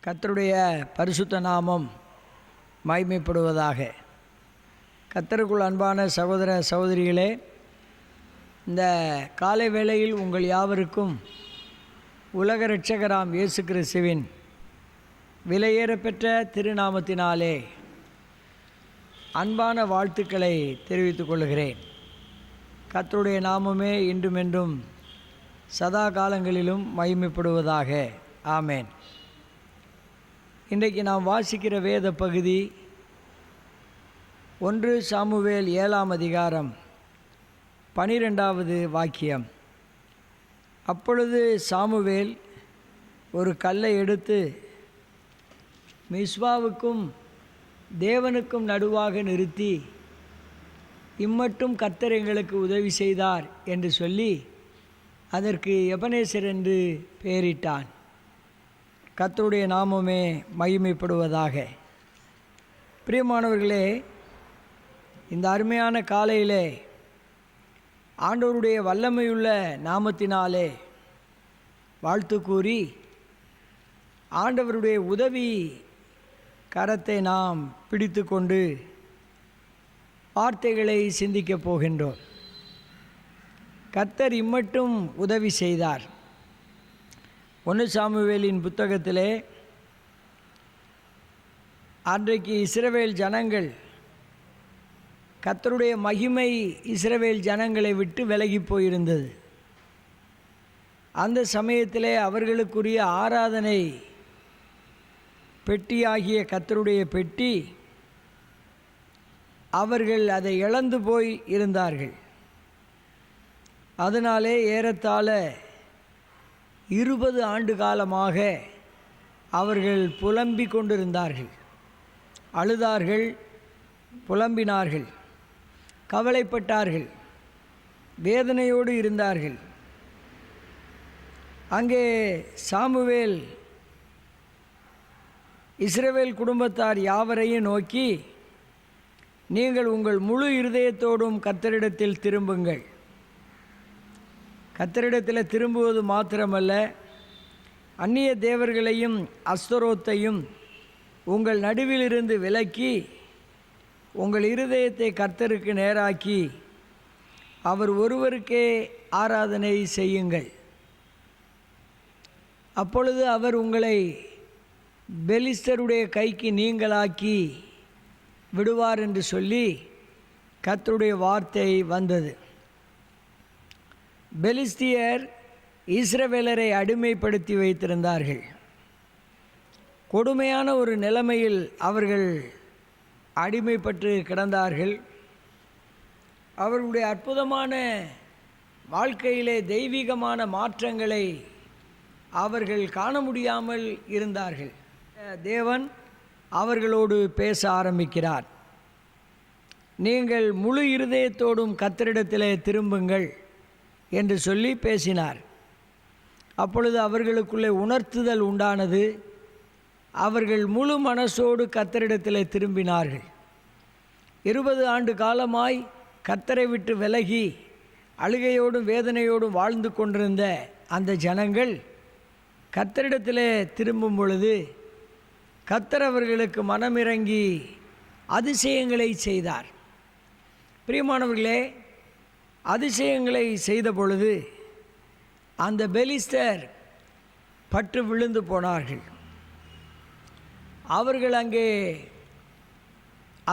கர்த்தருடைய பரிசுத்த நாமம் மகிமைப்படுவதாக. கர்த்தருக்குள் அன்பான சகோதர சகோதரிகளே, இந்த காலை வேளையில் உங்கள் யாவருக்கும் உலக இரட்சகராம் இயேசு கிறிஸ்துவின் விலையேறப்பெற்ற திருநாமத்தினாலே அன்பான வாழ்த்துக்களை தெரிவித்துக் கொள்கிறேன். கர்த்தருடைய நாமமே இன்றுமென்றும் சதா காலங்களிலும் மகிமைப்படுவதாக. ஆமேன். இன்றைக்கு நாம் வாசிக்கிற வேத பகுதி 1 சாமுவேல் 7ஆம் அதிகாரம் 12வது வாக்கியம். அப்பொழுது சாமுவேல் ஒரு கல்லை எடுத்து மிஸ்பாவுக்கும் தேவனுக்கும் நடுவாக நிறுத்தி, இம்மட்டும் கர்த்தர் எங்களுக்கு உதவி செய்தார் என்று சொல்லி அதற்கு எபனேசர் என்று பெயரிட்டான். கர்த்தருடைய நாமமே மகிமைப்படுவதாக. பிரியமானவர்களே, இந்த அருமையான காலையிலே ஆண்டவருடைய வல்லமையுள்ள நாமத்தினாலே வாழ்த்து கூறி ஆண்டவருடைய உதவி கரத்தை நாம் பிடித்து கொண்டு வார்த்தைகளை சிந்திக்கப் போகின்றோம். கர்த்தர் இம்மட்டும் உதவி செய்தார். 1 சாமுவேலின் புத்தகத்திலே அன்றைக்கு இஸ்ரவேல் ஜனங்கள், கர்த்தருடைய மகிமை இஸ்ரவேல் ஜனங்களை விட்டு விலகி போயிருந்தது. அந்த சமயத்திலே அவர்களுக்குரிய ஆராதனை பெட்டியாகிய கர்த்தருடைய பெட்டி, அவர்கள் அதை இழந்து போய் இருந்தார்கள். அதனாலே ஏறத்தாழ 20 ஆண்டு காலமாக அவர்கள் புலம்பிக் கொண்டிருந்தார்கள், அழுதார்கள், புலம்பினார்கள், கவலைப்பட்டார்கள், வேதனையோடு இருந்தார்கள். அங்கே சாமுவேல் இஸ்ரவேல் குடும்பத்தார் யாவரையும் நோக்கி, நீங்கள் உங்கள் முழு இருதயத்தோடும் கர்த்தரிடத்தில் திரும்புங்கள். கர்த்தரிடத்தில் திரும்புவது மாத்திரமல்ல, அந்நிய தேவர்களையும் அஸ்தரோத்தையும் உங்கள் நடுவிலிருந்து விலக்கி உங்கள் இருதயத்தை கர்த்தருக்கு நேராக்கி அவர் ஒருவருக்கே ஆராதனை செய்யுங்கள். அப்பொழுது அவர் உங்களை பெலிஸ்தருடைய கைக்கு நீங்களாக்கி விடுவார் என்று சொல்லி கர்த்தருடைய வார்த்தை வந்தது. பெலிஸ்தியர் இஸ்ரவேலரை அடிமைப்படுத்தி வைத்திருந்தார்கள். கொடுமையான ஒரு நிலைமையில் அவர்கள் அடிமைப்பட்டு கிடந்தார்கள். அவர்களுடைய அற்புதமான வாழ்க்கையிலே தெய்வீகமான மாற்றங்களை அவர்கள் காண முடியாமல் இருந்தார்கள். தேவன் அவர்களோடு பேச ஆரம்பிக்கிறார். நீங்கள் முழு இருதயத்தோடும் கர்த்தரிடத்திலே திரும்புங்கள் என்று சொல்லி பேசினார். அப்பொழுது அவர்களுக்குள்ளே உணர்த்துதல் உண்டானது. அவர்கள் முழு மனசோடு கர்த்தரிடத்தில் திரும்பினார்கள். 20 ஆண்டு காலமாய் கர்த்தரை விட்டு விலகி அழுகையோடும் வேதனையோடும் வாழ்ந்து கொண்டிருந்த அந்த ஜனங்கள் கர்த்தரிடத்தில் திரும்பும் பொழுது கர்த்தர் அவர்களுக்கு மனமிறங்கி அதிசயங்களை செய்தார். பிரியமானவர்களே, அதிசயங்களை செய்த பொழுது அந்த பெலிஸ்தர் பற்று விழுந்து போனார்கள். அவர்கள் அங்கே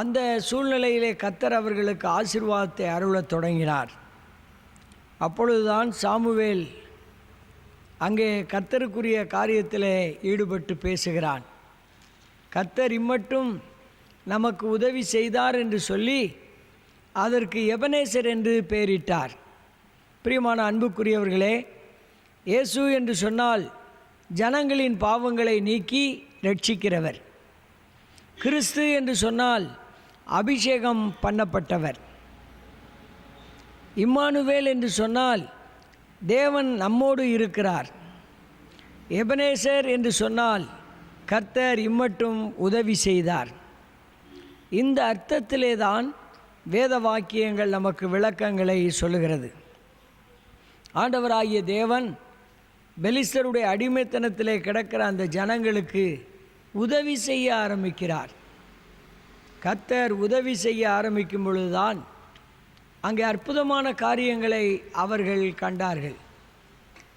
அந்த சூழ்நிலையிலே கர்த்தர் அவர்களுக்கு ஆசீர்வாதத்தை அருளத் தொடங்கினார். அப்பொழுதுதான் சாமுவேல் அங்கே கர்த்தருக்குரிய காரியத்திலே ஈடுபட்டு பேசுகிறான். கர்த்தர் இம்மட்டும் நமக்கு உதவி செய்தார் என்று சொல்லி அதற்கு எபனேசர் என்று பெயரிட்டார். பிரியமான அன்புக்குரியவர்களே, இயேசு என்று சொன்னால் ஜனங்களின் பாவங்களை நீக்கி ரட்சிக்கிறவர். கிறிஸ்து என்று சொன்னால் அபிஷேகம் பண்ணப்பட்டவர். இம்மானுவேல் என்று சொன்னால் தேவன் நம்மோடு இருக்கிறார். எபனேசர் என்று சொன்னால் கர்த்தர் இம்மட்டும் உதவி செய்தார். இந்த அர்த்தத்திலே தான் வேத வாக்கியங்கள் நமக்கு விளக்கங்களை சொல்லுகிறது. ஆண்டவராகிய தேவன் பெலிஸ்தருடைய அடிமைத்தனத்திலே கிடக்கிற அந்த ஜனங்களுக்கு உதவி செய்ய ஆரம்பிக்கிறார். கர்த்தர் உதவி செய்ய ஆரம்பிக்கும் பொழுதுதான் அங்கே அற்புதமான காரியங்களை அவர்கள் கண்டார்கள்.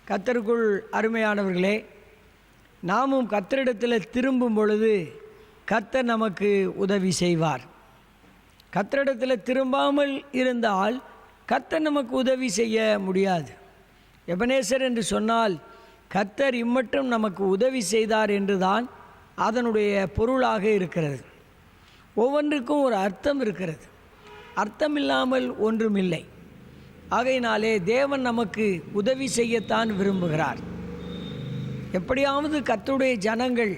கர்த்தருக்குள் அருமையானவர்களே, நாமும் கர்த்தரிடத்தில் திரும்பும் பொழுது கர்த்தர் நமக்கு உதவி செய்வார். கர்த்தரிடத்தில் திரும்பாமல் இருந்தால் கர்த்தர் நமக்கு உதவி செய்ய முடியாது. எபனேசர் என்று சொன்னால் கர்த்தர் இம்மட்டும் நமக்கு உதவி செய்தார் என்றுதான் அதனுடைய பொருளாக இருக்கிறது. ஒவ்வொன்றுக்கும் ஒரு அர்த்தம் இருக்கிறது. அர்த்தம் இல்லாமல் ஒன்றுமில்லை. ஆகையினாலே தேவன் நமக்கு உதவி செய்யத்தான் விரும்புகிறார். எப்படியாவது கர்த்தருடைய ஜனங்கள்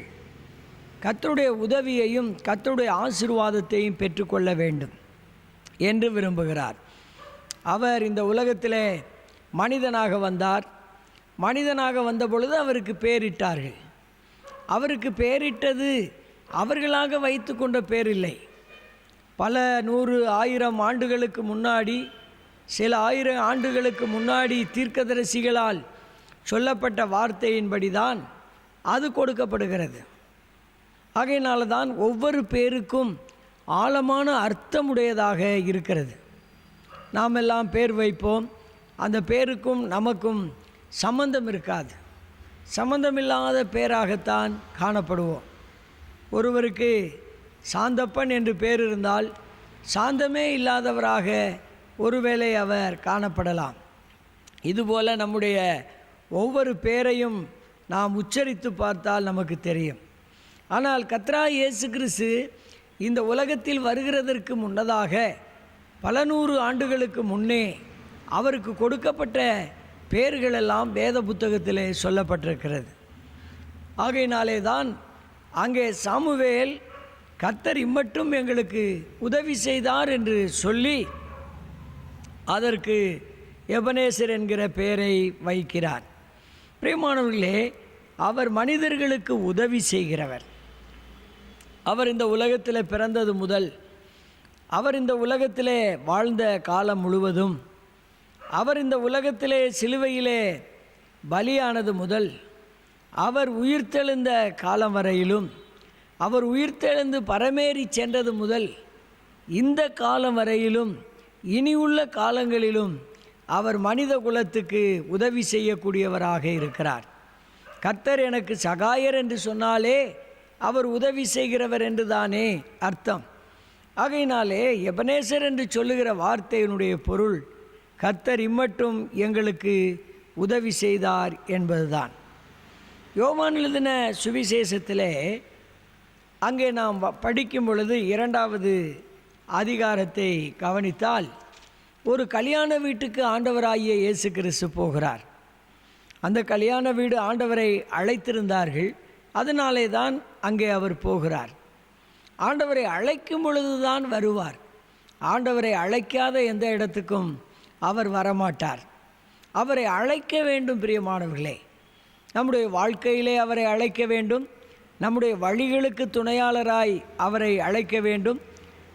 கர்த்தருடைய உதவியையும் கர்த்தருடைய ஆசீர்வாதத்தையும் பெற்றுக்கொள்ள வேண்டும் என்று விரும்புகிறார். அவர் இந்த உலகத்திலே மனிதனாக வந்தார். மனிதனாக வந்த பொழுது அவருக்கு பேரிட்டார்கள். அவருக்கு பேரிட்டது அவர்களாக வைத்து கொண்ட பேர் இல்லை. பல 100 1000 ஆண்டுகளுக்கு முன்னாடி, சில 1000 ஆண்டுகளுக்கு முன்னாடி தீர்க்கதரிசிகளால் சொல்லப்பட்ட வார்த்தையின்படி தான் அது கொடுக்கப்படுகிறது. ஆகையினால தான் ஒவ்வொரு பேருக்கும் ஆழமான அர்த்தமுடையதாக இருக்கிறது. நாம் எல்லாம் பேர் வைப்போம், அந்த பேருக்கும் நமக்கும் சம்பந்தம் இருக்காது. சம்பந்தமில்லாத பேராகத்தான் காணப்படுவோம். ஒருவருக்கு சாந்தப்பன் என்று பேர் இருந்தால் சாந்தமே இல்லாதவராக ஒருவேளை அவர் காணப்படலாம். இதுபோல் நம்முடைய ஒவ்வொரு பேரையும் நாம் உச்சரித்து பார்த்தால் நமக்கு தெரியும். ஆனால் கர்த்தராகிய இயேசு கிறிஸ்து இந்த உலகத்தில் வருகிறதற்கு முன்னதாக பல 100 ஆண்டுகளுக்கு முன்னே அவருக்கு கொடுக்கப்பட்ட பேர்களெல்லாம் வேத புத்தகத்திலே சொல்லப்பட்டிருக்கிறது. ஆகையினாலே தான் அங்கே சாமுவேல் கர்த்தர் இம்மட்டும் எங்களுக்கு உதவி செய்தார் என்று சொல்லி அதற்கு எபனேசர் என்கிற பெயரை வைக்கிறார். பிரியமானவர்களே, அவர் மனிதர்களுக்கு உதவி செய்கிறவர். அவர் இந்த உலகத்தில் பிறந்தது முதல், அவர் இந்த உலகத்திலே வாழ்ந்த காலம் முழுவதும், அவர் இந்த உலகத்திலே சிலுவையிலே பலியானது முதல், அவர் உயிர்த்தெழுந்த காலம் வரையிலும், அவர் உயிர்த்தெழுந்து பரமேறி சென்றது முதல் இந்த காலம் வரையிலும், இனி உள்ள காலங்களிலும் அவர் மனித குலத்துக்கு உதவி செய்யக்கூடியவராக இருக்கிறார். கர்த்தர் எனக்கு சகாயர் என்று சொன்னாலே அவர் உதவி செய்கிறவர் என்று தானே அர்த்தம். ஆகையினாலே எபனேசர் என்று சொல்லுகிற வார்த்தையினுடைய பொருள் கர்த்தர் இம்மட்டும் எங்களுக்கு உதவி செய்தார் என்பதுதான். யோவான் எழுதின சுவிசேஷத்திலே அங்கே நாம் படிக்கும் பொழுது 2வது அதிகாரத்தை கவனித்தால், ஒரு கல்யாண வீட்டுக்கு ஆண்டவராகிய இயேசு கிறிஸ்து போகிறார். அந்த கல்யாண வீடு ஆண்டவரை அழைத்திருந்தார்கள். அதனாலே தான் அங்கே அவர் போகிறார். ஆண்டவரை அழைக்கும் பொழுதுதான் வருவார். ஆண்டவரை அழைக்காத எந்த இடத்துக்கும் அவர் வரமாட்டார். அவரை அழைக்க வேண்டும். பிரியமானவர்களே, நம்முடைய வாழ்க்கையிலே அவரை அழைக்க வேண்டும். நம்முடைய வழிகளுக்கு துணையாளராய் அவரை அழைக்க வேண்டும்.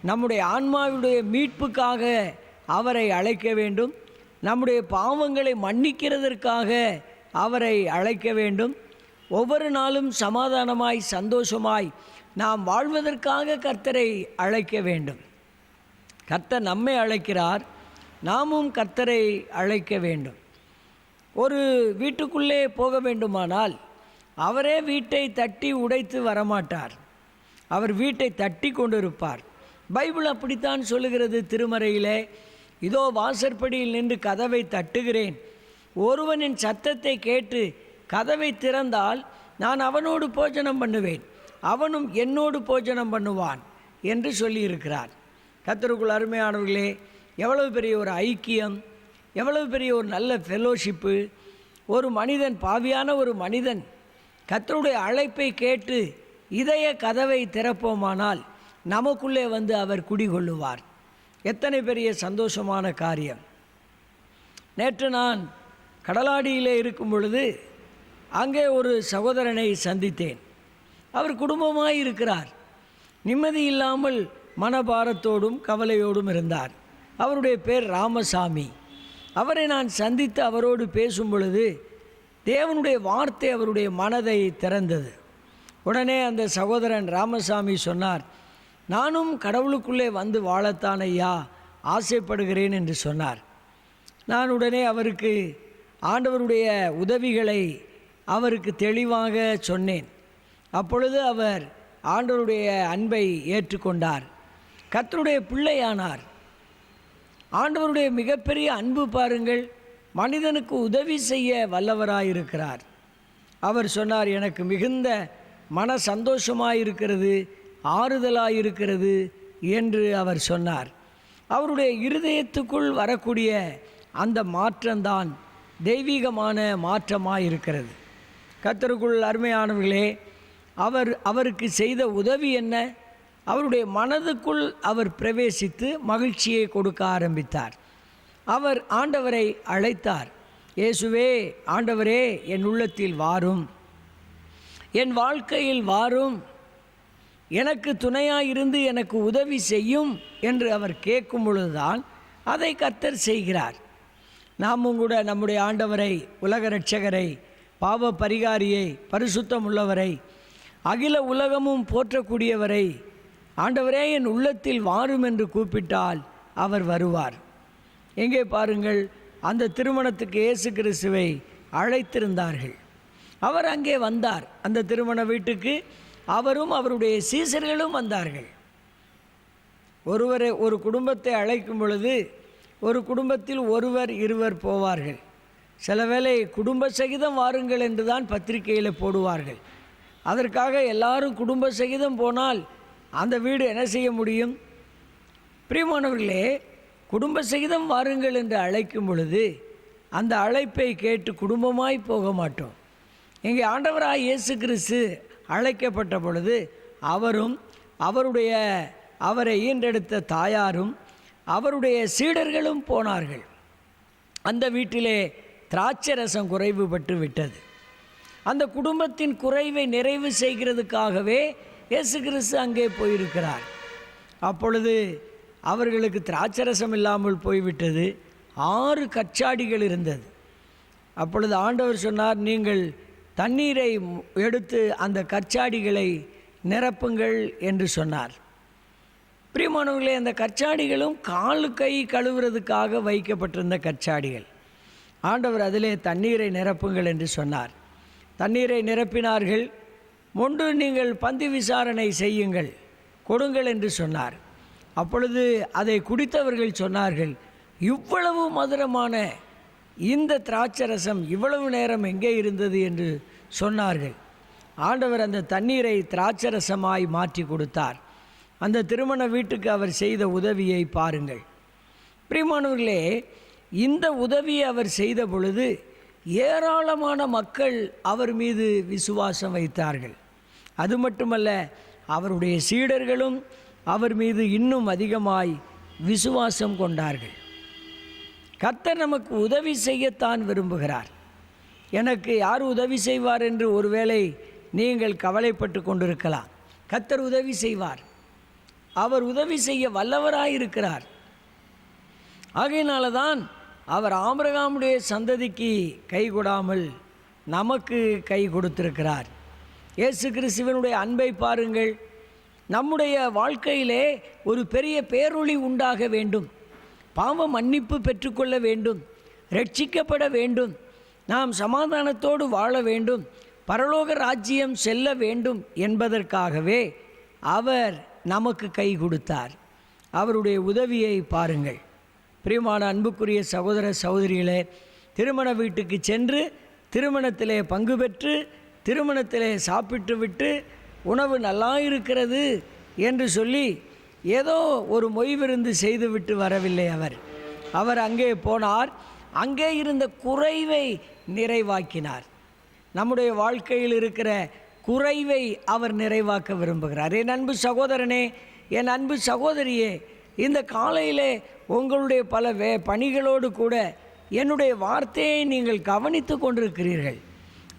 நம்முடைய ஆன்மாவுடைய மீட்புக்காக அவரை அழைக்க வேண்டும். நம்முடைய பாவங்களை மன்னிக்கிறதற்காக அவரை அழைக்க வேண்டும். ஒவ்வொரு நாளும் சமாதானமாய் சந்தோஷமாய் நாம் வாழ்வதற்காக கர்த்தரை அழைக்க வேண்டும். கர்த்தர் நம்மை அழைக்கிறார், நாமும் கர்த்தரை அழைக்க வேண்டும். ஒரு வீட்டுக்குள்ளே போக வேண்டுமானால் அவரே வீட்டை தட்டி உடைத்து வரமாட்டார். அவர் வீட்டை தட்டி கொண்டிருப்பார். பைபிள் அப்படித்தான் சொல்லுகிறது. திருமறையிலே, இதோ வாசற்படியில் நின்று கதவை தட்டுகிறேன், ஒருவனின் சத்தத்தை கேட்டு கதவை திறந்தால் நான் அவனோடு போஜனம் பண்ணுவேன், அவனும் என்னோடு போஜனம் பண்ணுவான் என்று சொல்லியிருக்கிறார். கர்த்தருக்குள் அருமையானவர்களே, எவ்வளவு பெரிய ஒரு ஐக்கியம், எவ்வளவு பெரிய ஒரு நல்ல ஃபெலோஷிப்பு. ஒரு மனிதன், பாவியான ஒரு மனிதன் கர்த்தருடைய அழைப்பை கேட்டு இதய கதவை திறப்போமானால் நமக்குள்ளே வந்து அவர் குடிகொள்ளுவார். எத்தனை பெரிய சந்தோஷமான காரியம். நேற்று நான் கடலாடியிலே இருக்கும் பொழுது அங்கே ஒரு சகோதரனை சந்தித்தேன். அவர் குடும்பமாய் இருக்கிறார். நிம்மதி இல்லாமல் மனபாரத்தோடும் கவலையோடும் இருந்தார். அவருடைய பேர் ராமசாமி. அவரை நான் சந்தித்து அவரோடு பேசும் பொழுது தேவனுடைய வார்த்தை அவருடைய மனதை திறந்தது. உடனே அந்த சகோதரன் ராமசாமி சொன்னார், நானும் கடவுளுக்குள்ளே வந்து வாழத்தான் ஐயா ஆசைப்படுகிறேன் என்று சொன்னார். நான் உடனே அவருக்கு ஆண்டவருடைய உதவிகளை அவருக்கு தெளிவாக சொன்னேன். அப்பொழுது அவர் ஆண்டவருடைய அன்பை ஏற்றுக்கொண்டார், கர்த்தருடைய பிள்ளையானார். ஆண்டவருடைய மிகப்பெரிய அன்பு பாருங்கள், மனிதனுக்கு உதவி செய்ய வல்லவராயிருக்கிறார். அவர் சொன்னார், எனக்கு மிகுந்த மன சந்தோஷமாயிருக்கிறது, ஆறுதலாயிருக்கிறது என்று அவர் சொன்னார். அவருடைய இருதயத்துக்குள் வரக்கூடிய அந்த மாற்றம்தான் தெய்வீகமான மாற்றமாயிருக்கிறது. கர்த்தருக்குள் அருமையானவர்களே, அவருக்கு செய்த உதவி என்ன? அவருடைய மனதுக்குள் அவர் பிரவேசித்து மகிழ்ச்சியை கொடுக்க ஆரம்பித்தார். அவர் ஆண்டவரை அழைத்தார், இயேசுவே, ஆண்டவரே, என் உள்ளத்தில் வாரும், என் வாழ்க்கையில் வாரும், எனக்கு துணையாயிருந்து எனக்கு உதவி செய்யும் என்று அவர் கேட்கும் பொழுதுதான் அதை கர்த்தர் செய்கிறார். நாமும் கூட நம்முடைய ஆண்டவரை, உலக இரட்சகரை, பாவ பரிகாரியை, பரிசுத்தம் உள்ளவரை, அகில உலகமும் போற்றக்கூடியவரை, ஆண்டவரே என் உள்ளத்தில் வாரும் என்று கூப்பிட்டால் அவர் வருவார். எங்கே பாருங்கள், அந்த திருமணத்துக்கு இயேசு கிறிஸ்துவை அழைத்திருந்தார்கள். அவர் அங்கே வந்தார். அந்த திருமண வீட்டுக்கு அவரும் அவருடைய சீசர்களும் வந்தார்கள். ஒரு குடும்பத்தை அழைக்கும் பொழுது ஒரு குடும்பத்தில் ஒருவர் இருவர் போவார்கள். சில வேளை குடும்ப சகிதம் வாருங்கள் என்று தான் பத்திரிகையில் போடுவார்கள். அதற்காக எல்லாரும் குடும்ப சகிதம் போனால் அந்த வீடு என்ன செய்ய முடியும்? பிரியமானவர்களே, குடும்ப சகிதம் வாருங்கள் என்று அழைக்கும் பொழுது அந்த அழைப்பை கேட்டு குடும்பமாய் போக மாட்டோம். இங்கே ஆண்டவராய் இயேசு கிறிஸ்து அழைக்கப்பட்ட பொழுது அவரும் அவரை ஈன்றெடுத்த தாயாரும் அவருடைய சீடர்களும் போனார்கள். அந்த வீட்டிலே திராட்சை ரசம் குறைவுபட்டு விட்டது. அந்த குடும்பத்தின் குறைவை நிறைவு செய்கிறதுக்காகவே இயேசு கிறிஸ்து அங்கே போயிருக்கிறார். அப்பொழுது அவர்களுக்கு திராட்சை ரசம் இல்லாமல் போய்விட்டது. 6 கச்சாடிகள் இருந்தது. அப்பொழுது ஆண்டவர் சொன்னார், நீங்கள் தண்ணீரை எடுத்து அந்த கச்சாடிகளை நிரப்புங்கள் என்று சொன்னார். பிரியமானவர்களே, அந்த கச்சாடிகளும் கால் கை கழுவுறதுக்காக வைக்கப்பட்டிருந்த கச்சாடிகள். ஆண்டவர் அதிலே தண்ணீரை நிரப்புங்கள் என்று சொன்னார். தண்ணீரை நிரப்பினார்கள். முன்பு நீங்கள் பந்தி விசாரணை செய்யுங்கள், கொடுங்கள் என்று சொன்னார். அப்பொழுது அதை குடித்தவர்கள் சொன்னார்கள், இவ்வளவு மதுரமான இந்த திராட்சை ரசம் இவ்வளவு நேரம் எங்கே இருந்தது என்று சொன்னார்கள். ஆண்டவர் அந்த தண்ணீரை திராட்சை ரசமாய் மாற்றி கொடுத்தார். அந்த திருமண வீட்டுக்கு அவர் செய்த உதவியை பாருங்கள். பிரியமானவர்களே, இந்த உதவியை அவர் செய்த பொழுது ஏராளமான மக்கள் அவர் மீது விசுவாசம் வைத்தார்கள். அது மட்டுமல்ல, அவருடைய சீடர்களும் அவர் மீது இன்னும் அதிகமாய் விசுவாசம் கொண்டார்கள். கர்த்தர் நமக்கு உதவி செய்யத்தான் விரும்புகிறார். எனக்கு யார் உதவி செய்வார் என்று ஒருவேளை நீங்கள் கவலைப்பட்டு கொண்டிருக்கலாம். கர்த்தர் உதவி செய்வார். அவர் உதவி செய்ய வல்லவராயிருக்கிறார். ஆகையினால தான் அவர் ஆபிரகாமுடைய சந்ததிக்கு கை கொடாமல் நமக்கு கை கொடுத்திருக்கிறார். இயேசு கிறிஸ்துவினுடைய அன்பை பாருங்கள். நம்முடைய வாழ்க்கையிலே ஒரு பெரிய பேரொளி உண்டாக வேண்டும், பாவ மன்னிப்பு பெற்றுக்கொள்ள வேண்டும், ரட்சிக்கப்பட வேண்டும், நாம் சமாதானத்தோடு வாழ வேண்டும், பரலோக ராஜ்யம் செல்ல வேண்டும் என்பதற்காகவே அவர் நமக்கு கை கொடுத்தார். அவருடைய உதவியை பாருங்கள். பிரியமான அன்புக்குரிய சகோதர சகோதரிகளே, திருமண வீட்டுக்கு சென்று திருமணத்திலே பங்கு பெற்று திருமணத்திலே சாப்பிட்டு விட்டு உணவு நல்லா இருக்கிறது என்று சொல்லி ஏதோ ஒரு மொய் விருந்து செய்துவிட்டு வரவில்லை. அவர் அங்கே போனார். அங்கே இருந்த குறைவை நிறைவாக்கினார். நம்முடைய வாழ்க்கையில் இருக்கிற குறைவை அவர் நிறைவாக்க விரும்புகிறார். என் அன்பு சகோதரனே, என் அன்பு சகோதரியே, இந்த காலையிலே உங்களுடைய பல பணிகளோடு கூட என்னுடைய வார்த்தையை நீங்கள் கவனித்து கொண்டிருக்கிறீர்கள்.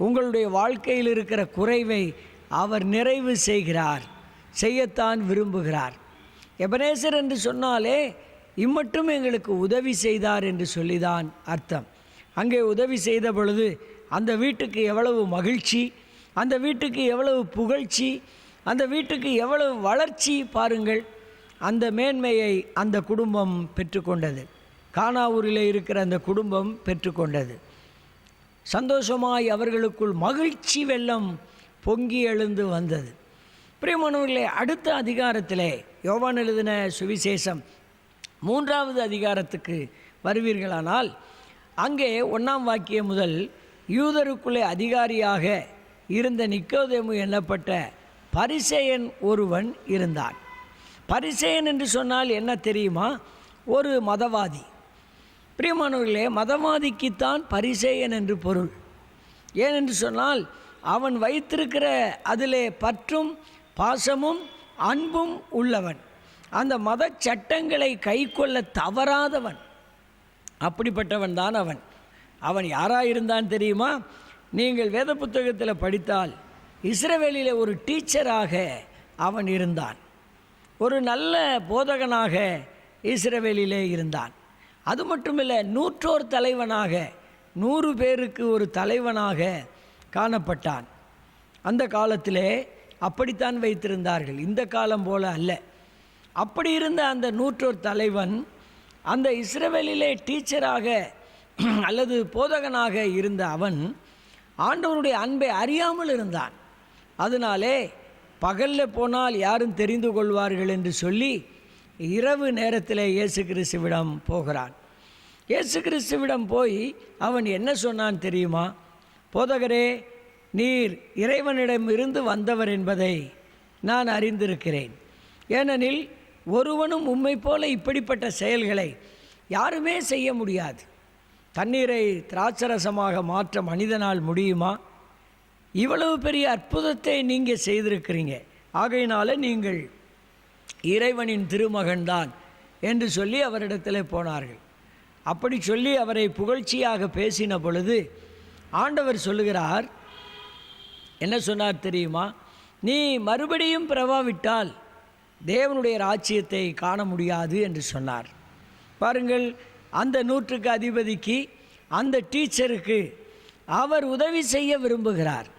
உங்களுடைய வாழ்க்கையில் இருக்கிற குறைவை அவர் நிறைவு செய்கிறார், செய்யத்தான் விரும்புகிறார். எபனேசர் என்று சொன்னாலே இம்மட்டும் எங்களுக்கு உதவி செய்தார் என்று சொல்லிதான் அர்த்தம். அங்கே உதவி செய்த பொழுது அந்த வீட்டுக்கு எவ்வளவு மகிழ்ச்சி, அந்த வீட்டுக்கு எவ்வளவு புகழ்ச்சி, அந்த வீட்டுக்கு எவ்வளவு வளர்ச்சி பாருங்கள். அந்த மேன்மையை அந்த குடும்பம் பெற்றுக்கொண்டது. கானாவூரில் இருக்கிற அந்த குடும்பம் பெற்றுக்கொண்டது. சந்தோஷமாய் அவர்களுக்குள் மகிழ்ச்சி வெள்ளம் பொங்கி எழுந்து வந்தது. பிரியமானவர்களே, அடுத்த அதிகாரத்திலே யோவான் எழுதின சுவிசேஷம் 3வது அதிகாரத்துக்கு வருவீர்களானால் அங்கே 1ஆம் வாக்கியம் முதல் யூதருக்குள்ளே அதிகாரியாக இருந்த நிக்கோதேமு என்னப்பட்ட பரிசேயன் ஒருவன் இருந்தான். பரிசேயன் என்று சொன்னால் என்ன தெரியுமா? ஒரு மதவாதி. பிரியமானவர்களே, மதவாதிக்குத்தான் பரிசேயன் என்று பொருள். ஏனென்று சொன்னால் அவன் வைத்திருக்கிற அதிலே பற்றும் பாசமும் அன்பும் உள்ளவன். அந்த மத சட்டங்களை கை கொள்ள தவறாதவன். அப்படிப்பட்டவன் தான் அவன். அவன் யாராயிருந்தான் தெரியுமா? நீங்கள் வேத புத்தகத்தில் படித்தால் இஸ்ரவேலில் ஒரு டீச்சராக அவன் இருந்தான். ஒரு நல்ல போதகனாக இஸ்ரவேலிலே இருந்தான். அது மட்டுமில்லை, 100 தலைவனாக, 100 பேருக்கு ஒரு தலைவனாக காணப்பட்டான். அந்த காலத்திலே அப்படித்தான் வைத்திருந்தார்கள், இந்த காலம் போல அல்ல. அப்படி இருந்த அந்த 100 தலைவன் அந்த இஸ்ரவேலிலே டீச்சராக அல்லது போதகனாக இருந்த அவன் ஆண்டவருடைய அன்பை அறியாமல் இருந்தான். அதனாலே பகலில் போனால் யாரும் தெரிந்து கொள்வார்கள் என்று சொல்லி இரவு நேரத்தில் இயேசு கிறிஸ்துவிடம் போகிறான். இயேசு கிறிஸ்துவிடம் போய் அவன் என்ன சொன்னான் தெரியுமா? போதகரே, நீர் இறைவனிடமிருந்து வந்தவர் என்பதை நான் அறிந்திருக்கிறேன். ஏனெனில் ஒருவனும் உம்மை போல இப்படிப்பட்ட செயல்களை யாருமே செய்ய முடியாது. தண்ணீரை திராட்சரசமாக மாற்ற மனிதனால் முடியுமா? இவ்வளவு பெரிய அற்புதத்தை நீங்கள் செய்திருக்கிறீங்க, ஆகையினால நீங்கள் இறைவனின் திருமகன்தான் என்று சொல்லி அவரிடத்தில் போனார்கள். அப்படி சொல்லி அவரை புகழ்ச்சியாக பேசின பொழுது ஆண்டவர் சொல்லுகிறார், என்ன சொன்னார் தெரியுமா? நீ மறுபடியும் பிறவாவிட்டால் தேவனுடைய ராஜ்யத்தை காண முடியாது என்று சொன்னார். பாருங்கள், அந்த 100க்கு அதிபதிக்கு, அந்த டீச்சருக்கு அவர் உதவி செய்ய விரும்புகிறார்.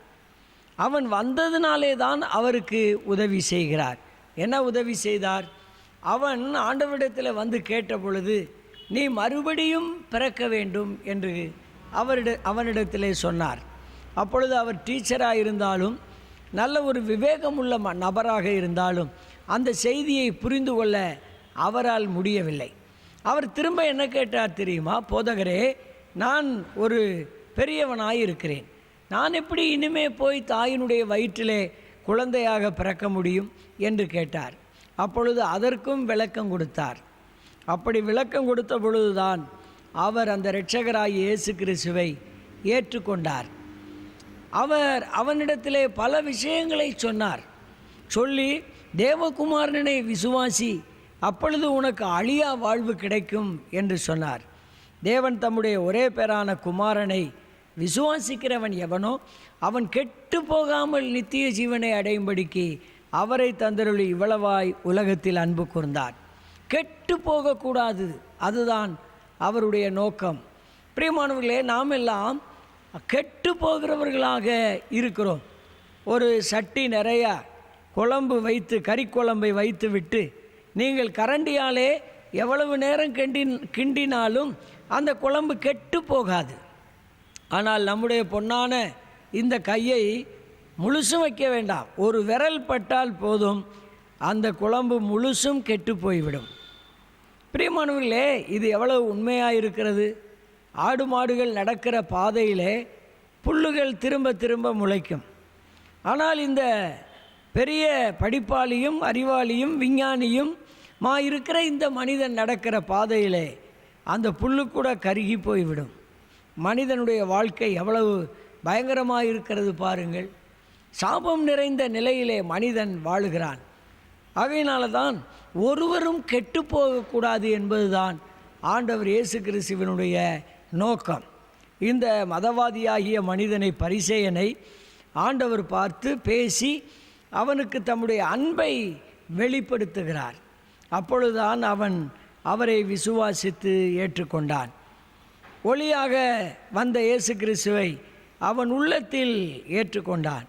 அவன் வந்ததினாலே தான் அவருக்கு உதவி செய்கிறார். என்ன உதவி செய்தார்? அவன் ஆண்டவரிடத்தில் வந்து கேட்ட பொழுது நீ மறுபடியும் பிறக்க வேண்டும் என்று அவனிடத்திலே சொன்னார். அப்பொழுது அவர் டீச்சராக இருந்தாலும், நல்ல ஒரு விவேகமுள்ள நபராக இருந்தாலும் அந்த செய்தியை புரிந்து கொள்ள அவரால் முடியவில்லை. அவர் திரும்ப என்ன கேட்டார் தெரியுமா? போதகரே, நான் ஒரு பெரியவனாய் இருக்கிறேன், நான் எப்படி இனிமே போய் தாயினுடைய வயிற்றிலே குழந்தையாக பிறக்க முடியும் என்று கேட்டார். அப்பொழுது அதற்கும் விளக்கம் கொடுத்தார். அப்படி விளக்கம் கொடுத்த பொழுதுதான் அவர் அந்த இரட்சகராகிய இயேசு கிறிஸ்துவை ஏற்றுக்கொண்டார். அவனிடத்திலே பல விஷயங்களை சொன்னார். சொல்லி, தேவகுமாரனை விசுவாசி, அப்பொழுது உனக்கு அழியா வாழ்வு கிடைக்கும் என்று சொன்னார். தேவன் தம்முடைய ஒரே பேரான குமாரனை விசுவாசிக்கிறவன் எவனோ அவன் கெட்டு போகாமல் நித்திய ஜீவனை அடையும்படிக்கு அவரை தந்தருளி இவ்வளவாய் உலகத்தில் அன்பு கூர்ந்தார். கெட்டு போகக்கூடாது, அதுதான் அவருடைய நோக்கம். பிரியமானவர்களே, நாம் எல்லாம் கெட்டு போகிறவர்களாக இருக்கிறோம். ஒரு சட்டி நிறைய குழம்பு வைத்து, கறிக்குழம்பை வைத்து விட்டு நீங்கள் கரண்டியாலே எவ்வளவு நேரம் கிண்டினாலும் அந்த குழம்பு கெட்டு போகாது. ஆனால் நம்முடைய பொன்னான இந்த கையை முழுசும் வைக்க வேண்டாம், ஒரு விரல் பட்டால் போதும் அந்த குழம்பு முழுசும் கெட்டு போய்விடும். பிரியமானவர்களே, இது எவ்வளவு உண்மையாக இருக்கிறது. ஆடு மாடுகள் நடக்கிற பாதையிலே புல்லுகள் திரும்ப திரும்ப முளைக்கும். ஆனால் இந்த பெரிய படிப்பாளியும் அறிவாளியும் விஞ்ஞானியும் இருக்கிற இந்த மனிதன் நடக்கிற பாதையிலே அந்த புல்லு கூட கருகி போய்விடும். மனிதனுடைய வாழ்க்கை எவ்வளவு பயங்கரமாக இருக்கிறது பாருங்கள். சாபம் நிறைந்த நிலையிலே மனிதன் வாழுகிறான். ஆகையினால தான் ஒருவரும் கெட்டு போகக்கூடாது என்பதுதான் ஆண்டவர் இயேசு கிறிஸ்துவினுடைய நோக்கம். இந்த மதவாதியாகிய மனிதனை, பரிசேயனை ஆண்டவர் பார்த்து பேசி அவனுக்கு தம்முடைய அன்பை வெளிப்படுத்துகிறார். அப்பொழுதுதான் அவன் அவரை விசுவாசித்து ஏற்றுக்கொண்டான். ஒளியாக வந்த இயேசு கிறிஸ்துவை அவன் உள்ளத்தில் ஏற்றுக்கொண்டான்.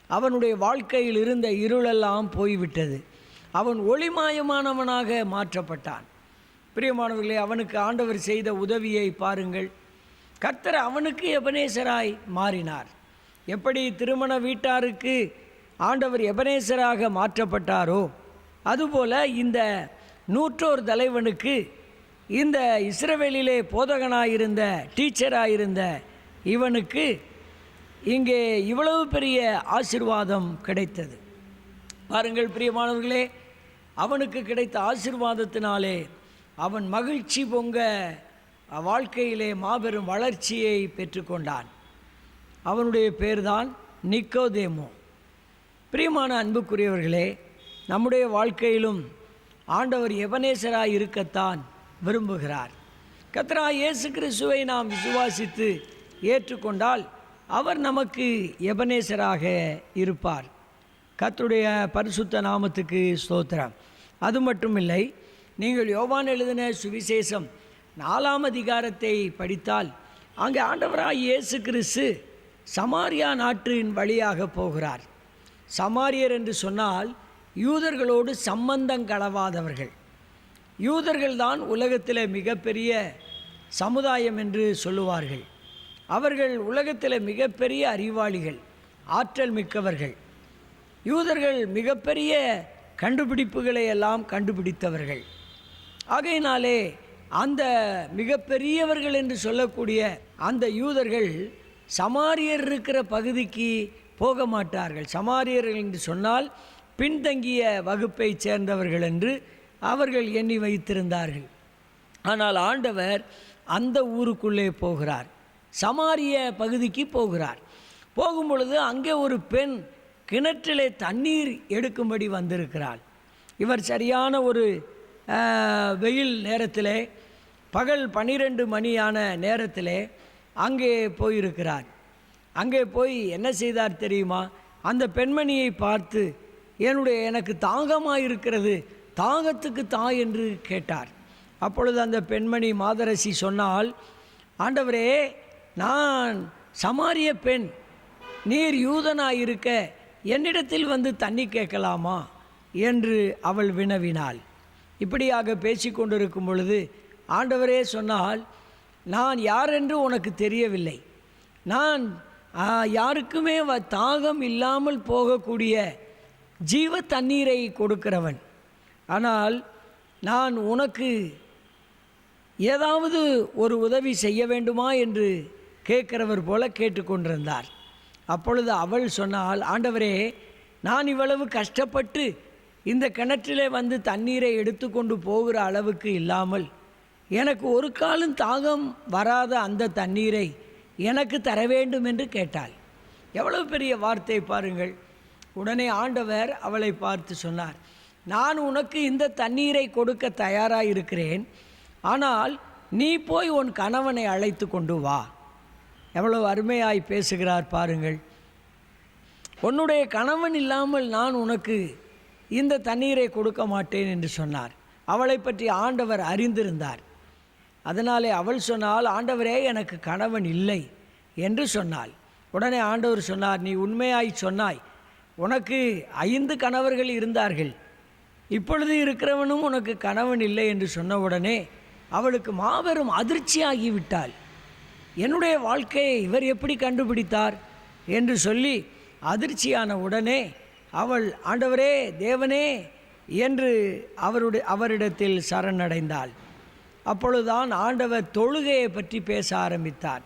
அவனுடைய வாழ்க்கையில் இருந்த இருளெல்லாம் போய்விட்டது. அவன் ஒளிமாயமானவனாக மாற்றப்பட்டான். பிரியமானவர்களே, அவனுக்கு ஆண்டவர் செய்த உதவியை பாருங்கள். கர்த்தர் அவனுக்கு எபனேசராய் மாறினார். எப்படி திருமண வீட்டாருக்கு ஆண்டவர் எபனேசராக மாற்றப்பட்டாரோ, அதுபோல இந்த நூற்றோர் தலைவனுக்கு இந்த இஸ்ரவேலிலே போதகனாயிருந்த டீச்சராயிருந்த இவனுக்கு இங்கே இவ்வளவு பெரிய ஆசீர்வாதம் கிடைத்தது. பாருங்கள் பிரியமானவர்களே, அவனுக்கு கிடைத்த ஆசீர்வாதத்தினாலே அவன் மகிழ்ச்சி பொங்க வாழ்க்கையிலே மாபெரும் வளர்ச்சியை பெற்றுக்கொண்டான். அவனுடைய பேர்தான் நிக்கோதேமு. பிரியமான அன்புக்குரியவர்களே, நம்முடைய வாழ்க்கையிலும் ஆண்டவர் எபனேசராய் இருக்கத்தான் விரும்புகிறார். கர்த்தராகிய இயேசு கிறிஸ்துவை நாம் விசுவாசித்து ஏற்றுக்கொண்டால் அவர் நமக்கு எபனேசராக இருப்பார். கர்த்தருடைய பரிசுத்த நாமத்துக்கு ஸ்தோத்திரம். அது மட்டுமில்லை, நீங்கள் யோவான் எழுதின சுவிசேஷம் 4ஆம் அதிகாரத்தை படித்தால் அங்கே ஆண்டவராகிய இயேசு கிறிஸ்து சமாரியா நாட்டின் வழியாக போகிறார். சமாரியர் என்று சொன்னால் யூதர்களோடு சம்பந்தம் கலவாதவர்கள். யூதர்கள்தான் உலகத்தில் மிகப்பெரிய சமுதாயம் என்று சொல்லுவார்கள். அவர்கள் உலகத்தில் மிகப்பெரிய அறிவாளிகள், ஆற்றல் மிக்கவர்கள். யூதர்கள் மிகப்பெரிய கண்டுபிடிப்புகளை எல்லாம் கண்டுபிடித்தவர்கள். ஆகையினாலே அந்த மிகப்பெரியவர்கள் என்று சொல்லக்கூடிய அந்த யூதர்கள் சமாரியர் இருக்கிற பகுதிக்கு போக மாட்டார்கள். சமாரியர்கள் என்று சொன்னால் பின்தங்கிய வகுப்பை சேர்ந்தவர்கள் என்று அவர்கள் எண்ணி வைத்திருந்தார்கள். ஆனால் ஆண்டவர் அந்த ஊருக்குள்ளே போகிறார், சமாரிய பகுதிக்கு போகிறார். போகும் பொழுது அங்கே ஒரு பெண் கிணற்றிலே தண்ணீர் எடுக்கும்படி வந்திருக்கிறாள். இவர் சரியான ஒரு வெயில் நேரத்திலே, பகல் 12 மணியான நேரத்திலே அங்கே போயிருக்கிறார். அங்கே போய் என்ன செய்தார் தெரியுமா? அந்த பெண்மணியை பார்த்து, எனக்கு தாகமாக இருக்கிறது, தாகத்துக்கு தா என்று கேட்டார். அப்பொழுது அந்த பெண்மணி மாதரசி சொன்னால், ஆண்டவரே, நான் சமாரிய பெண், நீர் யூதனாயிருக்க என்னிடத்தில் வந்து தண்ணி கேட்கலாமா என்று அவள் வினவினாள். இப்படியாக பேசிக்கொண்டிருக்கும் பொழுது ஆண்டவரே சொன்னால், நான் யாரென்று உனக்கு தெரியவில்லை, நான் யாருக்குமே தாகம் இல்லாமல் போகக்கூடிய ஜீவ தண்ணீரை கொடுக்கிறவன். ஆனால் நான் உனக்கு ஏதாவது ஒரு உதவி செய்ய வேண்டுமா என்று கேட்கிறவர் போல கேட்டுக்கொண்டிருந்தார். அப்பொழுது அவள் சொன்னால், ஆண்டவரே, நான் இவ்வளவு கஷ்டப்பட்டு இந்த கிணற்றிலே வந்து தண்ணீரை எடுத்துக்கொண்டு போகிற அளவுக்கு இல்லாமல் எனக்கு ஒரு காலம் தாகம் வராத அந்த தண்ணீரை எனக்கு தர வேண்டும் என்று கேட்டாள். எவ்வளவு பெரிய வார்த்தை பாருங்கள். உடனே ஆண்டவர் அவளை பார்த்து சொன்னார், நான் உனக்கு இந்த தண்ணீரை கொடுக்க தயாராக இருக்கிறேன், ஆனால் நீ போய் உன் கணவனை அழைத்து கொண்டு வா. எவ்வளவு அருமையாய் பேசுகிறார் பாருங்கள். உன்னுடைய கணவன் இல்லாமல் நான் உனக்கு இந்த தண்ணீரை கொடுக்க மாட்டேன் என்று சொன்னார். அவளை பற்றி ஆண்டவர் அறிந்திருந்தார். அதனாலே அவள் சொன்னால், ஆண்டவரே, எனக்கு கணவன் இல்லை என்று சொன்னாள். உடனே ஆண்டவர் சொன்னார், நீ உண்மையாய் சொன்னாய், உனக்கு 5 கணவர்கள் இருந்தார்கள், இப்பொழுது இருக்கிறவனும் உனக்கு கணவன் இல்லை என்று சொன்ன உடனே அவளுக்கு மாபெரும் அதிர்ச்சியாகிவிட்டாள். என்னுடைய வாழ்க்கையை இவர் எப்படி கண்டுபிடித்தார் என்று சொல்லி அதிர்ச்சியான உடனே அவள், ஆண்டவரே, தேவனே என்று அவரிடத்தில் சரணடைந்தாள். அப்பொழுதுதான் ஆண்டவர் தொழுகையை பற்றி பேச ஆரம்பித்தார்.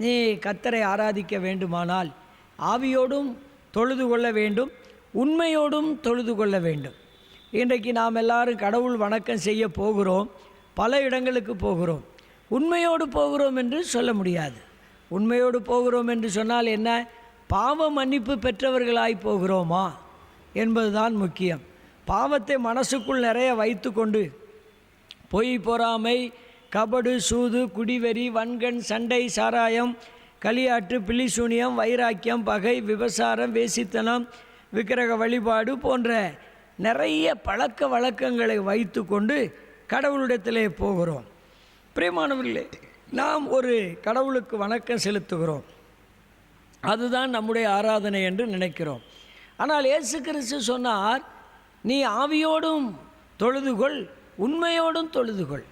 நீ கர்த்தரை ஆராதிக்க வேண்டுமானால் ஆவியோடும் தொழுது கொள்ள வேண்டும், உண்மையோடும் தொழுது கொள்ள வேண்டும். இன்றைக்கு நாம் எல்லாரும் கடவுள் வணக்கம் செய்ய போகிறோம், பல இடங்களுக்கு போகிறோம். உண்மையோடு போகிறோம் என்று சொல்ல முடியாது. உண்மையோடு போகிறோம் என்று சொன்னால் என்ன? பாவ மன்னிப்பு பெற்றவர்களாய் போகிறோமா என்பதுதான் முக்கியம். பாவத்தை மனசுக்குள் நிறைய வைத்து கொண்டு பொய், பொறாமை, கபடு, சூது, குடிவெறி, வன்கண், சண்டை, சாராயம், களியாட்டு, பில்லிசூனியம், வைராக்கியம், பகை, விபசாரம், வேசித்தனம், விக்கிரக வழிபாடு போன்ற நிறைய பழக்க வழக்கங்களை வைத்து கொண்டு கடவுளிடத்திலே போகிறோம். பிரியமானவர்களே, நாம் ஒரு கடவுளுக்கு வணக்கம் செலுத்துகிறோம், அதுதான் நம்முடைய ஆராதனை என்று நினைக்கிறோம். ஆனால் இயேசு கிறிஸ்து சொன்னார், நீ ஆவியோடும் தொழுதுகொள், உண்மையோடும் தொழுதுகொள்.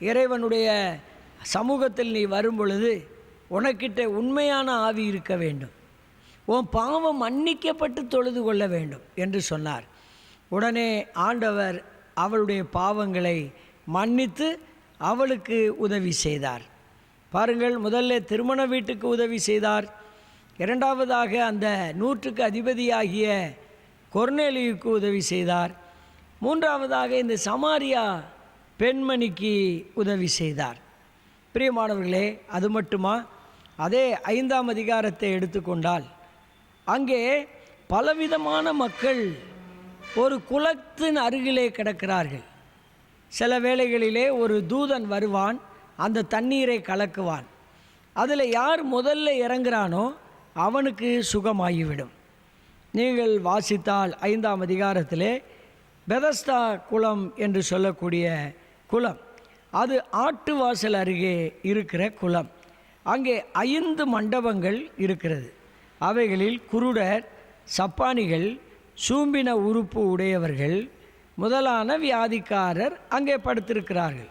இறைவனுடைய சமூகத்தில் நீ வரும் பொழுது உனக்கிட்ட உண்மையான ஆவி இருக்க வேண்டும், உன் பாவம் மன்னிக்கப்பட்டு தொழுது கொள்ள வேண்டும் என்று சொன்னார். உடனே ஆண்டவர் அவளுடைய பாவங்களை மன்னித்து அவளுக்கு உதவி செய்தார். பாருங்கள், முதல்ல திருமண வீட்டுக்கு உதவி செய்தார், இரண்டாவதாக அந்த 100க்கு அதிபதியாகிய கொர்நேலியுக்கு உதவி செய்தார், மூன்றாவதாக இந்த சமாரியா பெண்மணிக்கு உதவி செய்தார். பிரியமானவர்களே, அது மட்டுமா? அதே 5ஆம் அதிகாரத்தை எடுத்துக்கொண்டால் அங்கே பலவிதமான மக்கள் ஒரு குளத்தின் அருகிலே கிடக்கிறார்கள். சில வேளைகளிலே ஒரு தூதன் வருவான், அந்த தண்ணீரை கலக்குவான். அதில் யார் முதல்ல இறங்குறானோ அவனுக்கு சுகமாகிவிடும். நீங்கள் வாசித்தால் 5ஆம் அதிகாரத்திலே பெதஸ்தா குளம் என்று சொல்லக்கூடிய குளம், அது ஆட்டு வாசல் அருகே இருக்கிற குளம். அங்கே 5 மண்டபங்கள் இருக்கிறது. அவைகளில் குருடர், சப்பானிகள், சூம்பின உறுப்பு உடையவர்கள் முதலான வியாதிக்காரர் அங்கே படுத்திருக்கிறார்கள்.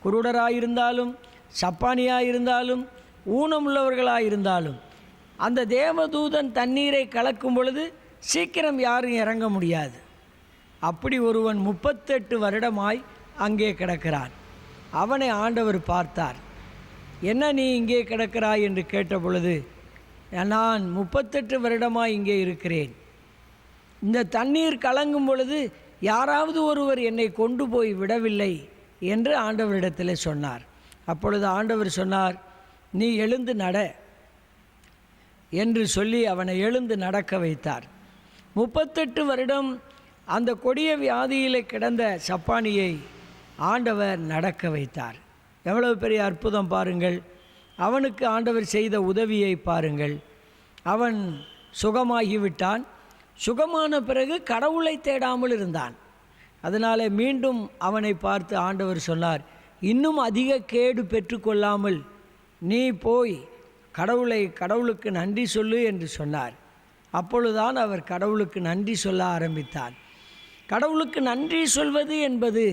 குருடராயிருந்தாலும் சப்பானியாயிருந்தாலும் ஊனமுள்ளவர்களாயிருந்தாலும் அந்த தேவதூதன் தண்ணீரை கலக்கும் பொழுது சீக்கிரம் யாரும் இறங்க முடியாது. அப்படி ஒருவன் 38 வருடமாய் அங்கே கிடக்கிறான். அவனை ஆண்டவர் பார்த்தார். என்ன நீ இங்கே கிடக்கிறாய் என்று கேட்ட பொழுது, நான் 38 வருடமாய் இங்கே இருக்கிறேன், இந்த தண்ணீர் கலங்கும் பொழுது யாராவது ஒருவர் என்னை கொண்டு போய் விடவில்லை என்று ஆண்டவரிடத்தில் சொன்னார். அப்பொழுது ஆண்டவர் சொன்னார், நீ எழுந்து நட என்று சொல்லி அவனை எழுந்து நடக்க வைத்தார். 38 வருடம் அந்த கொடிய வியாதியில் கிடந்த சப்பானியை ஆண்டவர் நடக்க வைத்தார். எவ்வளவு பெரிய அற்புதம் பாருங்கள்! அவனுக்கு ஆண்டவர் செய்த உதவியை பாருங்கள். அவன் சுகமாகிவிட்டான். சுகமான பிறகு கடவுளை தேடாமல் இருந்தான். அதனால் மீண்டும் அவனை பார்த்து ஆண்டவர் சொன்னார், இன்னும் அதிக கேடு பெற்றுக்கொள்ளாமல் நீ போய் கடவுளுக்கு நன்றி சொல்லு என்று சொன்னார். அப்பொழுதுதான் அவர் கடவுளுக்கு நன்றி சொல்ல ஆரம்பித்தார். கடவுளுக்கு நன்றி சொல்வது என்பது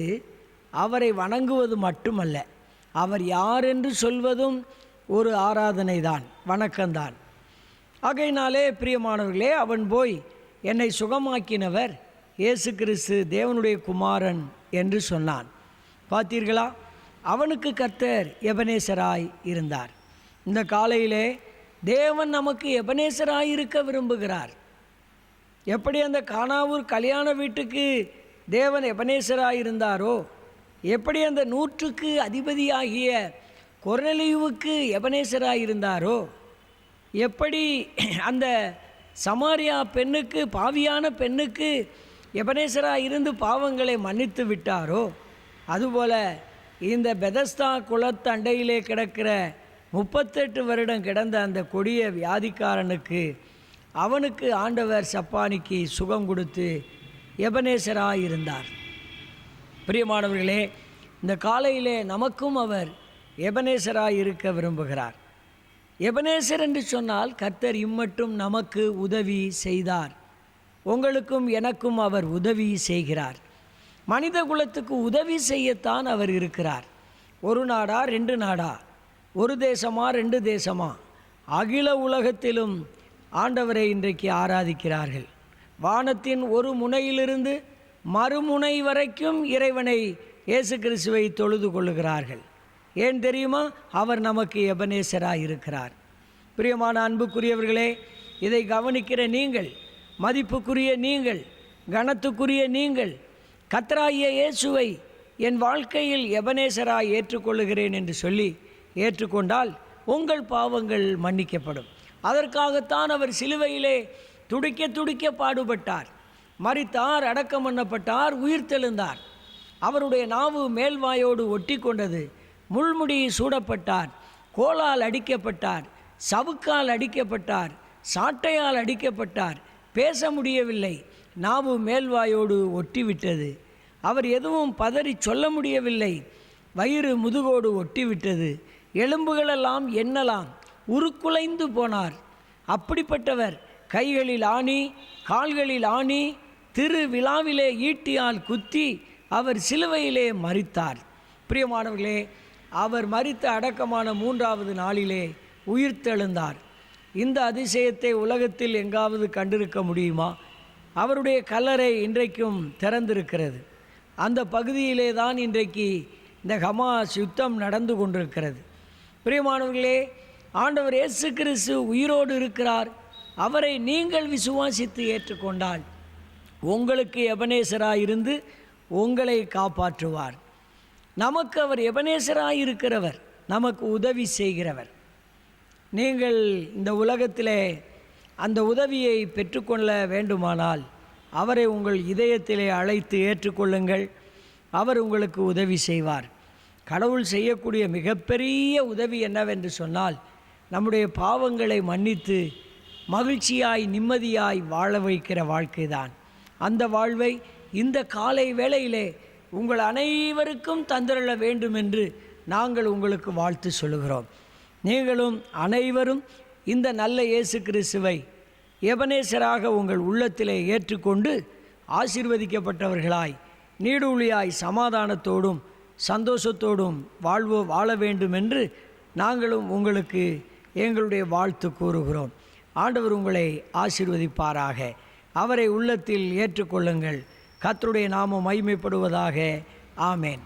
அவரை வணங்குவது மட்டுமல்ல, அவர் யார் என்று சொல்வதும் ஒரு ஆராதனை தான், வணக்கம்தான். ஆகையினாலே பிரியமானவர்களே, அவன் போய் என்னை சுகமாக்கினவர் இயேசு கிறிஸ்து தேவனுடைய குமாரன் என்று சொன்னான். பார்த்தீர்களா? அவனுக்கு கர்த்தர் எபனேசராய் இருந்தார். இந்த காலையிலே தேவன் நமக்கு எபனேசராய் இருக்க விரும்புகிறார். எப்படி அந்த கானாவூர் கல்யாண வீட்டுக்கு தேவன் எபனேசராய் இருந்தாரோ, எப்படி அந்த 100க்கு அதிபதியாகிய கொர்நேலியுவுக்கு எபனேசராய் இருந்தாரோ, எப்படி அந்த சமாரியா பெண்ணுக்கு, பாவியான பெண்ணுக்கு எபனேசராய் இருந்து பாவங்களை மன்னித்து விட்டாரோ, அதுபோல இந்த பெதஸ்தா குளத்தண்டையிலே கிடக்கிற 38 வருடம் கிடந்த அந்த கொடிய வியாதிக்காரனுக்கு, அவனுக்கு ஆண்டவர் சப்பானிக்கு சுகம் கொடுத்து எபனேசராய் இருந்தார். பிரியமானவர்களே, இந்த காலையிலே நமக்கும் அவர் எபனேசராய் இருக்க விரும்புகிறார். எபனேசர் என்று சொன்னால் கர்த்தர் இம்மட்டும் நமக்கு உதவி செய்தார். உங்களுக்கும் எனக்கும் அவர் உதவி செய்கிறார். மனித குலத்துக்கு உதவி செய்யத்தான் அவர் இருக்கிறார். ஒரு நாடா 2 நாடா, ஒரு தேசமா 2 தேசமா, அகில உலகத்திலும் ஆண்டவரை இன்றைக்கு ஆராதிக்கிறார்கள். வானத்தின் ஒரு முனையிலிருந்து மறுமுனை வரைக்கும் இறைவனை இயேசு கிறிஸ்துவை தொழுது கொள்ளுகிறார்கள். ஏன் தெரியுமா? அவர் நமக்கு எபனேசராக இருக்கிறார். பிரியமான அன்புக்குரியவர்களே, இதை கவனிக்கிற நீங்கள், மதிப்புக்குரிய நீங்கள், கனத்துக்குரிய நீங்கள், கர்த்தராகிய இயேசுவை என் வாழ்க்கையில் எபனேசராய் ஏற்றுக்கொள்ளுகிறேன் என்று சொல்லி ஏற்றுக்கொண்டால் உங்கள் பாவங்கள் மன்னிக்கப்படும். அதற்காகத்தான் அவர் சிலுவையிலே துடிக்க துடிக்க பாடுபட்டார், மரித்தார், அடக்கம் பண்ணப்பட்டார், உயிர்த்தெழுந்தார். அவருடைய நாவு மேல்வாயோடு ஒட்டி கொண்டது. முள்முடி சூடப்பட்டார், கோலால் அடிக்கப்பட்டார், சவுக்கால் அடிக்கப்பட்டார், சாட்டையால் அடிக்கப்பட்டார், பேச முடியவில்லை. நாவு மேல்வாயோடு ஒட்டிவிட்டது. அவர் எதுவும் பதறி சொல்ல முடியவில்லை. வயிறு முதுகோடு ஒட்டிவிட்டது. எலும்புகளெல்லாம் எண்ணலாம். உருக்குலைந்து போனார். அப்படிப்பட்டவர் கைகளில் ஆணி, கால்களில் ஆணி, திரு விழாவிலே ஈட்டியால் குத்தி அவர் சிலுவையிலே மரித்தார். பிரியமானவர்களே, அவர் மரித்த அடக்கமான 3வது நாளிலே உயிர்த்தெழுந்தார். இந்த அதிசயத்தை உலகத்தில் எங்காவது கண்டிருக்க முடியுமா? அவருடைய கல்லறை இன்றைக்கும் திறந்திருக்கிறது. அந்த பகுதியிலே தான் இன்றைக்கு இந்த ஹமாஸ் யுத்தம் நடந்து கொண்டிருக்கிறது. பிரியமானவர்களே, ஆண்டவர் இயேசு கிறிஸ்து உயிரோடு இருக்கிறார். அவரை நீங்கள் விசுவாசித்து ஏற்றுக்கொண்டால் உங்களுக்கு எபனேசராயிருந்து உங்களை காப்பாற்றுவார். நமக்கு அவர் எபனேசராயிருக்கிறவர், நமக்கு உதவி செய்கிறவர். நீங்கள் இந்த உலகத்திலே அந்த உதவியை பெற்றுக்கொள்ள வேண்டுமானால் அவரை உங்கள் இதயத்திலே அழைத்து ஏற்றுக்கொள்ளுங்கள். அவர் உங்களுக்கு உதவி செய்வார். கடவுள் செய்யக்கூடிய மிகப்பெரிய உதவி என்னவென்று சொன்னால், நம்முடைய பாவங்களை மன்னித்து மகிழ்ச்சியாய் நிம்மதியாய் வாழ வைக்கிற வாழ்க்கைதான். அந்த வாழ்வை இந்த காலை வேளையிலே உங்கள் அனைவருக்கும் தந்திரள வேண்டும் என்று நாங்கள் உங்களுக்கு வாழ்த்து சொல்லுகிறோம். நீங்களும் அனைவரும் இந்த நல்ல இயேசு கிறிஸ்துவை எபனேசராக உங்கள் உள்ளத்திலே ஏற்றுக்கொண்டு ஆசீர்வதிக்கப்பட்டவர்களாய் நீடூழியாய் சமாதானத்தோடும் சந்தோஷத்தோடும் வாழ வேண்டும் என்று நாங்களும் உங்களுக்கு எங்களுடைய வாழ்த்து கூறுகிறோம். ஆண்டவர் உங்களை ஆசீர்வதிப்பாராக. அவரை உள்ளத்தில் ஏற்றுக்கொள்ளுங்கள். கர்த்தருடைய நாமம் மகிமைப்படுவதாக. ஆமேன்.